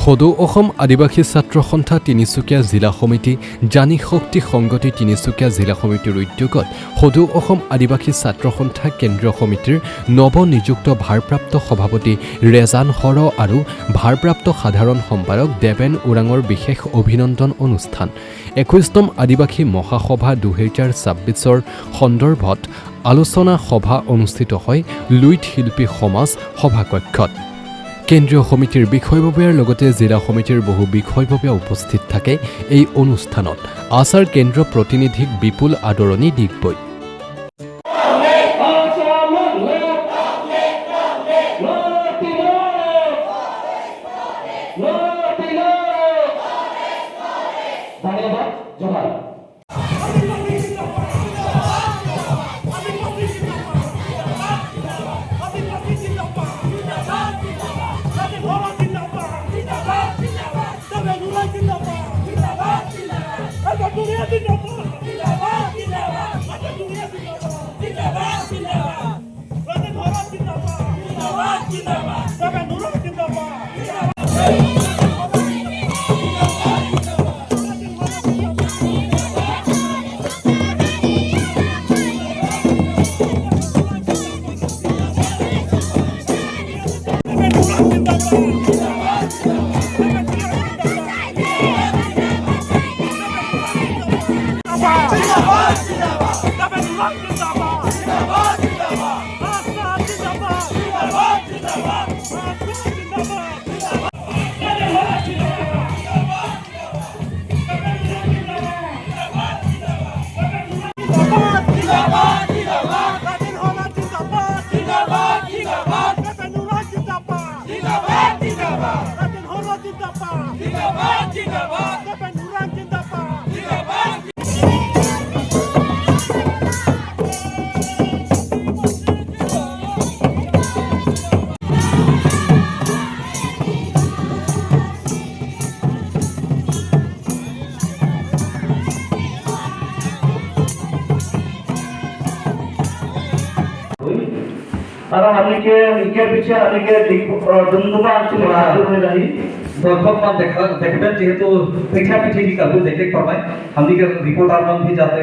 সদৌ অসম আদিবাসী ছাত্ৰ সন্থা তিনিচুকীয়া জিলা সমিতি জানি শক্তি সংগতি তিনিচুকীয়া জিলা সমিতিৰ উদ্যোগত সদৌ অসম আদিবাসী ছাত্ৰ সন্থা কেন্দ্ৰীয় সমিতিৰ নৱনিযুক্ত ভাৰপ্ৰাপ্ত সভাপতি ৰেজান হৰ আৰু ভাৰপ্ৰাপ্ত সাধাৰণ সম্পাদক দেৱেন ওৰাঙৰ বিশেষ অভিনন্দন অনুষ্ঠান ২১তম আদিবাসী মহাসভা ২০২৬ৰ সন্দৰ্ভত আলোচনা সভা অনুষ্ঠিত হয় লুইট শিল্পী সমাজ সভাকক্ষত। কেন্দ্ৰীয় সমিতিৰ বিষয়ববীয়াৰ লগতে জিলা সমিতিৰ বহু বিষয়ববীয়া উপস্থিত থাকে এই অনুষ্ঠানত। আচাৰ কেন্দ্ৰ প্ৰতিনিধিক বিপুল আদৰণি দিগবৈ। कारण हमके इनके पीछे हमके दुमदुमा अঞ্চলে হাজির হয়ে যাই দর্শকমান देखबेन जेहेतु पिछा पीछे की कभी देखे पाए हमके रिपोर्टर मन भी जाते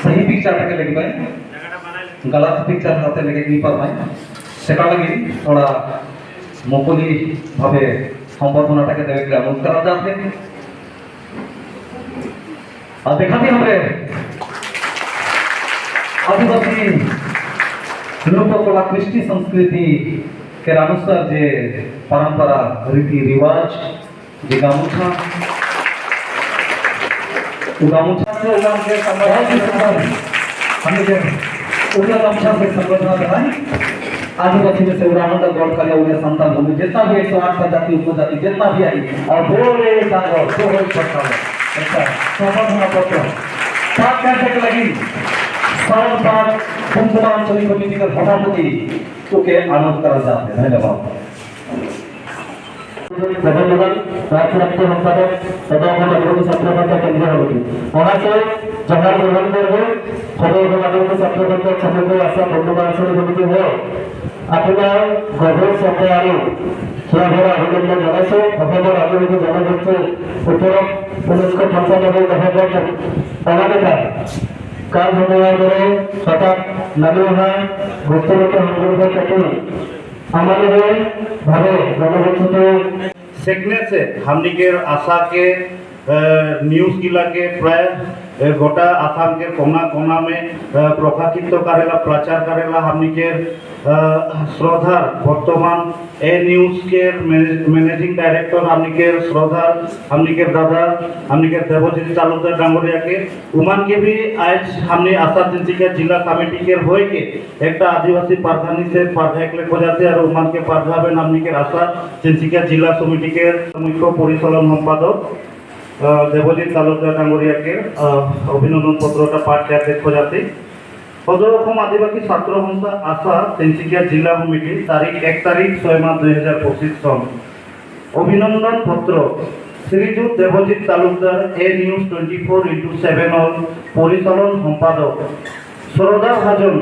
सही पिक्चर के लगे पाए गलत पिक्चर जाते लगे नहीं पाए সেটা লাগি थोड़ा মুকলি ভাবে সম্বর্ধনাটাকে দেবে অনুরোধ করা যাচ্ছে আর দেখাতে হবে आदिवासी लोककला कृष्टि संस्कृति के अनुसार जे परंपरा रीति रिवाज जे गामुछा से उलाम के संबंध हमने जे उला गामुछा से संबंध बनाई आदिवासी में से उरामंडल गौड़ कलिया उन्हें संतान भूमि जितना भी 108 प्रजाति उपजाति जितना भी आई और बोले जागो तो हो सकता है ऐसा संबंध पत्र साथ कैसे लगी सात कुंभला अঞ্চলিক কমিটির সভাপতি তোকে আনন্দ করা যাবে ধন্যবাদ ধন্যবাদ রাষ্ট্রপতি সম্পাদক সদস্য আদিবাসী ছাত্র সন্থা কেন্দ্রীয় সমিতি মহাশয় জহার গ্রহণ করবে সদস্য আদিবাসী ছাত্র সন্থা সমন্বয় আশা বন্ধুবান সমিতি হয় আপনার গভীর শ্রদ্ধা আৰু সেৱাভৰা অভিনন্দন জনাইছোঁ অসমৰ আদিবাসী জনগোষ্ঠীৰ 1995 দশকৰ অনামিকা কাল সময়ের ধরে হঠাৎ নামি অহা গোষ্ঠীগত সংঘর্ষের ক্ষেত্রে আমাদের ভাবে জনগোষ্ঠীতে सीखने से हमने के आशा के न्यूज़ गिला के प्राय गोटा आसाम के कोना कोना में प्रकाशित करेला प्रचार करेला हमने के श्रद्धा वर्तमान ए न्यूज़ के मैनेजिंग डायरेक्टर हमने के श्रद्धा हमने के दादा हमने के देवजीत तालुकदार डांगरिया के उमान के भी आज हमने आशा तिनसुकिया जिला कमेटी के होए के एक आदिवासी प्रधानी से पार्क हो जाते और उमान के पार्धाबेन हमने के आशा तिनसुकिया जिला समिति के मुख्य परिचालन सम्पादक देवजीत तालुकदार डांगरिया के अभिनंदन पत्रटा पाठ देखो जाते সদৌ অসম আদিবাসী ছাত্র সন্থা আশা তিনচুকীয়া জিলা সমিতি তারিখ 1 তারিখ 6 মাস 2025 সন অভিনন্দন পত্র শ্রীযুত দেবজিৎ তালুকদার এ নিউজ 24x7 পরিচালন সম্পাদক শ্রদ্ধা ভাজন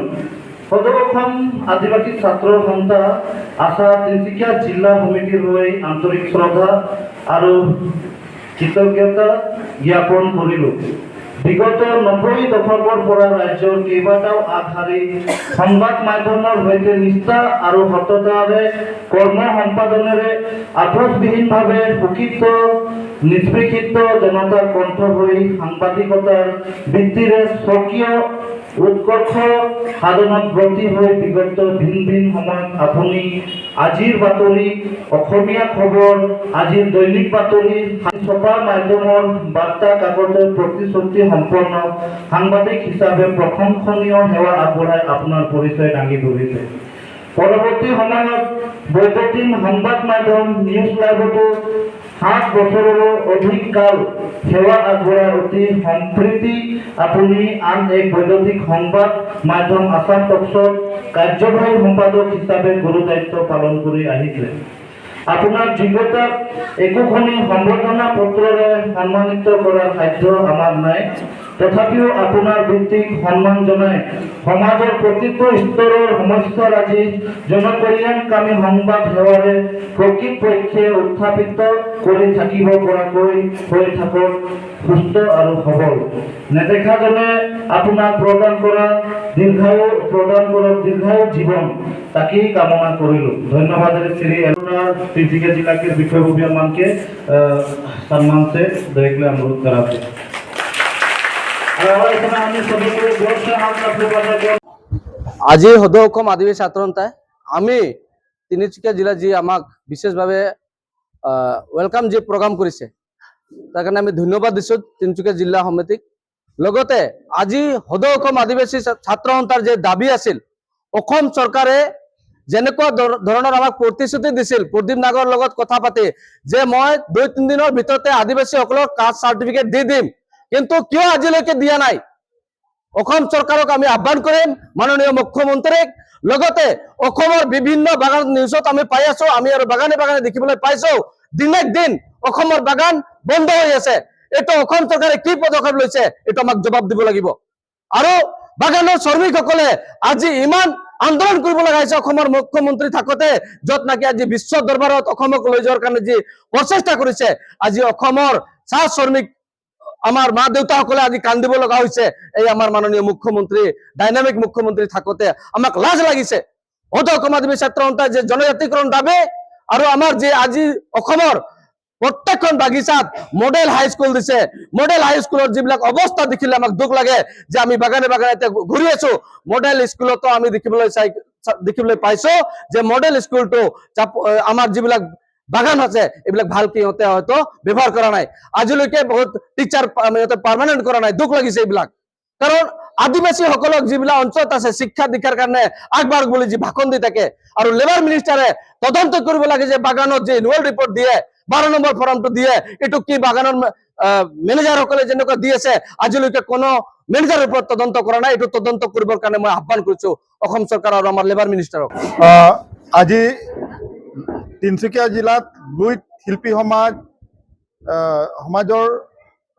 সদৌ অসম আদিবাসী ছাত্ৰ সন্থা আশা তিনিচুকীয়া জিলা সমিতিৰ হৈ আন্তৰিক শ্ৰদ্ধা আৰু কৃতজ্ঞতা জ্ঞাপন কৰিলোঁ। বিগত 90 দশকৰ পৰা ৰাজ্যৰ কেইবাটাও আগশাৰী সংবাদ মাধ্যমৰ সৈতে নিষ্ঠা আৰু সততাৰে কৰ্ম সম্পাদনেৰে আপোচবিহীনভাৱে শোষিত নিষ্পেষিত জনতাৰ কণ্ঠ হৈ সাংবাদিকতাৰ ভিত্তিৰে স্বকীয় উৎকৰ্ষ সাধনত ব্ৰতী হৈ বিগত ভিন ভিন সময়ত আপুনি আজিৰ বাতৰি, অসমীয়া খবৰ, আজিৰ দৈনিক বাতৰি, ছপা মাধ্যমৰ বাৰ্তা কাকতৰ প্ৰতিশ্ৰুতি সম্পন্ন সাংবাদিক হিচাপে প্ৰশংসনীয় সেৱা আগবঢ়াই আপোনাৰ পৰিচয় দাঙি ধৰিছে। পৰৱৰ্তী সময়ত বৈদ্যুতিন সংবাদ মাধ্যম নিউজ লাইভতো 7 বছৰৰো অধিক কাল সেৱা আগবঢ়াই অতি সম্প্ৰীতি আপুনি আন এক বৈদ্যুতিক সংবাদ মাধ্যম আসাম টকছৰ কাৰ্যবাহী সম্পাদক হিচাপে গুৰু দায়িত্ব পালন কৰি আহিছে। আপোনাৰ যোগ্যতাক একোখনি সম্বৰ্ধনা পত্ৰৰে সন্মানিত কৰাৰ সাধ্য আমাৰ নাই। তথাপিও আপোনাৰ বৃত্তিক সন্মান জনাই সমাজৰ প্ৰতিটো স্তৰৰ সমস্যাৰাজি জনকল্যাণকামী সংবাদ সেৱাৰে প্ৰকৃতপক্ষে উত্থাপিত কৰি থাকিব পৰাকৈ হৈ থাকক সুস্থ আৰু সবল। নেদেখাজনে আপোনাক প্ৰদান কৰক দীৰ্ঘায়ু জীবন, তাকেই কামনা কৰিলোঁ। ধন্যবাद श्री तिनसुकिया जिला के विषय मान के सम्मान से देखने अनुरोध कराते हैं। আজি সদৌ অসম আদিবাসী ছাত্ৰ সন্থাই আমি তিনিচুকীয়া জিলা যি আমাক বিশেষভাৱে ওয়েলকাম যি প্ৰগ্ৰাম কৰিছে তাৰ কাৰণে আমি ধন্যবাদ দিছোঁ তিনিচুকীয়া জিলা সমিতিক। লগতে আজি সদৌ অসম আদিবাসী ছাত্ৰ সন্থাৰ যে দাবী আছিল, অসম চৰকাৰে যেনেকুৱা ধৰণৰ আমাক প্ৰতিশ্ৰুতি দিছিল প্ৰদীপ নাগৰ লগত কথা পাতি যে মই 2-3 দিনৰ ভিতৰতে আদিবাসীসকলক কাষ্ট চাৰ্টিফিকেট দি দিম, কিন্তু কিয় আজিলৈকে দিয়া নাই? অসম চৰকাৰক আমি আহ্বান কৰিম, মাননীয় মুখ্যমন্ত্ৰীক। লগতে অসমৰ বিভিন্ন বাগান নিউজত আমি পাই আছো, আমি আৰু বাগানে বাগানে দেখিবলৈ পাইছো দিনক দিন অসমৰ বাগান বন্ধ হৈ আছে। এইটো অসম চৰকাৰে কি পদক্ষেপ লৈছে, এইটো আমাক জবাব দিব লাগিব। আৰু বাগানৰ শ্ৰমিকসকলে আজি ইমান আন্দোলন কৰিব লগা হৈছে অসমৰ মুখ্যমন্ত্ৰী থাকোতে, য'ত নাকি আজি বিশ্ব দৰবাৰত অসমক লৈ যোৱাৰ কাৰণে যি প্ৰচেষ্টা কৰিছে, আজি অসমৰ চাহ শ্ৰমিক আমাৰ মা দেউতাসকলে আজি কান্দিব লগা হৈছে। এই আমাৰ মাননীয় মুখ্যমন্ত্ৰী, ডাইনামিক মুখ্যমন্ত্ৰী থাকোতে আমাক লাজ লাগিছে। সদৌ অসম আদিবাসী ছাত্ৰ সন্থাৰ যে জনজাতিকৰণ দাবী আৰু আমাৰ যে আজি অসমৰ প্ৰত্যেকখন বাগিচাত মডেল হাইস্কুল দিছে, মডেল হাইস্কুলৰ যিবিলাক অৱস্থা দেখিলে আমাক দুখ লাগে যে আমি বাগানে বাগানে এতিয়া ঘূৰি আছো। মডেল স্কুলতো আমি দেখিবলৈ পাইছো যে মডেল স্কুলটো আমাৰ যিবিলাক বাগান আছে এইবিলাক ভালকে সিহঁতে হয়তো ব্যৱহাৰ কৰা নাই। আজিলৈকে বহুত টিচাৰ পাৰ্মানেণ্ট কৰা নাই, দুখ লাগিছে এইবিলাক। কাৰণ আদিবাসীসকলক যিবিলাক অঞ্চলত আছে শিক্ষা দীক্ষাৰ কাৰণে আগবাঢ় বুলি যি ভাষণ দি থাকে, আৰু লেবাৰ মিনিষ্টাৰে তদন্ত কৰিব লাগে যে বাগানত যে এনুৱেল ৰিপৰ্ট দিয়ে 12 নম্বৰ ফৰ্মটো দিয়ে, এইটো কি বাগানৰ মেনেজাৰসকলে যেনেকুৱা দি আছে আজিলৈকে কোনো মেনেজাৰৰ ওপৰত তদন্ত কৰা নাই। এইটো তদন্ত কৰিবৰ কাৰণে মই আহ্বান কৰিছো অসম চৰকাৰ আৰু আমাৰ লেবাৰ মিনিষ্টাৰক। আজি তিনিচুকীয়া জিলাত লুইত শিল্পী সমাজৰ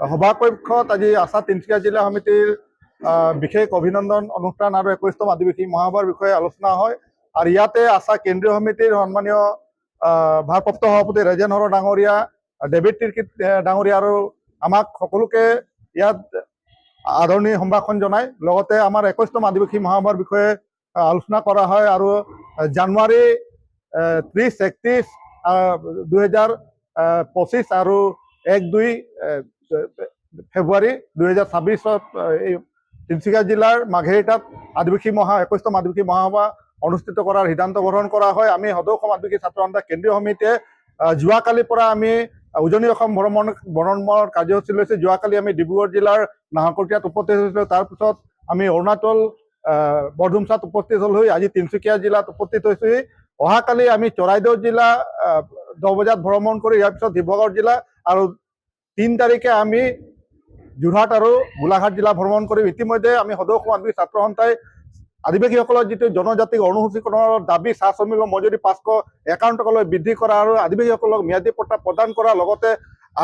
সভাকক্ষত আজি আশা তিনিচুকীয়া জিলা সমিতিৰ বিশেষ অভিনন্দন অনুষ্ঠান আৰু 21তম আদিবাসী মহাসভাৰ বিষয়ে আলোচনা হয়। আৰু ইয়াতে আশা কেন্দ্ৰীয় সমিতিৰ সন্মানীয় ভাৰপ্ৰাপ্ত সভাপতি ৰাজেন হৰ ডাঙৰীয়া, ডেভিড তিৰ্কিত ডাঙৰীয়া আৰু আমাক সকলোকে ইয়াত আদৰণি সম্ভাষণ জনায়। লগতে আমাৰ 21তম আদিবাসী মহাসভাৰ বিষয়ে আলোচনা কৰা হয়। আৰু জানুৱাৰী 30-31 2025 আৰু 1-2 ফেব্ৰুৱাৰী 2026 এই তিনিচুকীয়া জিলাৰ মাঘেৰিটাত 21তম আদিবাসী মহাসভা অনুষ্ঠিত কৰাৰ সিদ্ধান্ত গ্ৰহণ কৰা হয়। আমি সদৌ অসম আদিবাসী ছাত্ৰ সন্থা কেন্দ্ৰীয় সমিতিয়ে যোৱাকালিৰ পৰা আমি উজনি অসম ভ্ৰমণৰ কাৰ্যসূচী লৈছে। যোৱাকালি আমি ডিব্ৰুগড় জিলাৰ নাহৰকটীয়াত উপস্থিত হৈছিলোঁ, তাৰপিছত আমি অৰুণাচল বৰডুমচাত উপস্থিত হৈ আজি তিনিচুকীয়া জিলাত উপস্থিত হৈছোহি। অহাকালি আমি চৰাইদেউ জিলা 10 বজাত ভ্ৰমণ কৰি ইয়াৰ পিছত শিৱসাগৰ জিলা আৰু 3 তাৰিখে আমি যোৰহাট আৰু গোলাঘাট জিলা ভ্ৰমণ কৰিম। ইতিমধ্যে আমি সদৌ অসম আদিবাসী ছাত্ৰ সন্থাই আদিবাসীসকলৰ যিটো জনজাতিক অনুসূচীকৰণৰ দাবী চাহ শ্ৰমিকৰ মজুৰি 551 টকালৈ বৃদ্ধি কৰা আৰু আদিবাসীসকলক ম্যাদী পট্টা প্ৰদান কৰা, লগতে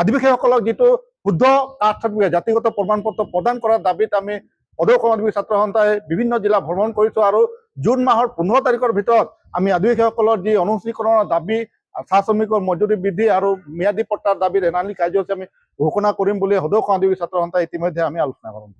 আদিবাসীসকলক যিটো শুদ্ধ কাষ্ট চাৰ্টিফিকেট জাতিগত প্ৰমাণ পত্ৰ প্ৰদান কৰাৰ দাবীত আমি সদৌ অসম আদিবাসী ছাত্ৰ সন্থাই বিভিন্ন জিলা ভ্ৰমণ কৰিছোঁ আৰু জুন মাহৰ 15 তাৰিখৰ ভিতৰত আমি আদিবাসীসকলৰ যি অনুসূচীকৰণৰ দাবী, চাহ শ্ৰমিকৰ মজুৰি বৃদ্ধি আৰু ম্যাদী পট্টাৰ দাবীৰ এলানি কাৰ্যসূচী আমি ঘোষণা কৰিম বুলি সদৌ অসম আদিবাসী ছাত্ৰ সন্থাই ইতিমধ্যে আমি আলোচনা কৰিম।